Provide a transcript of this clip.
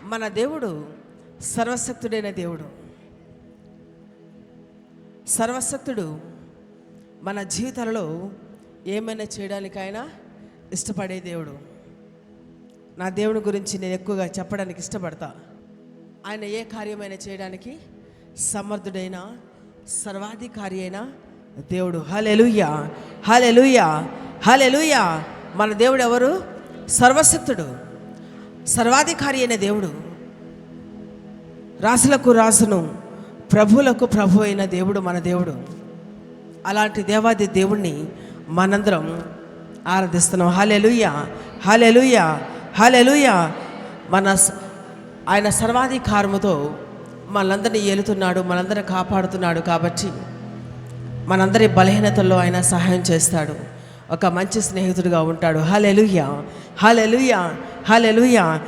మన దేవుడు సర్వశక్తుడైన దేవుడు. సర్వశక్తుడు మన జీవితాలలో ఏమైనా చేయడానికి ఆయన ఇష్టపడే దేవుడు. నా దేవుని గురించి నేను ఎక్కువగా చెప్పడానికి ఇష్టపడతా. ఆయన ఏ కార్యమైనా చేయడానికి సమర్థుడైన సర్వాధికారి అయిన దేవుడు. హల్లెలూయా, హల్లెలూయా, హల్లెలూయా. మన దేవుడు ఎవరు? సర్వశక్తుడు, సర్వాధికారి అయిన దేవుడు, రాసులకు రాసును ప్రభువులకు ప్రభు అయిన దేవుడు మన దేవుడు. అలాంటి దేవాది దేవుణ్ణి మనందరం ఆరాధిస్తున్నాం. హల్లెలూయా, హల్లెలూయా, హల్లెలూయా. ఆయన సర్వాధికారముతో మనందరినీ ఏలుతున్నాడు, మనందరిని కాపాడుతున్నాడు. కాబట్టి మనందరి బలహీనతల్లో ఆయన సహాయం చేస్తాడు. ఒక మంచి స్నేహితుడిగా ఉంటాడు. హల్లెలూయా, హల్లెలూయా, హల్లెలూయా.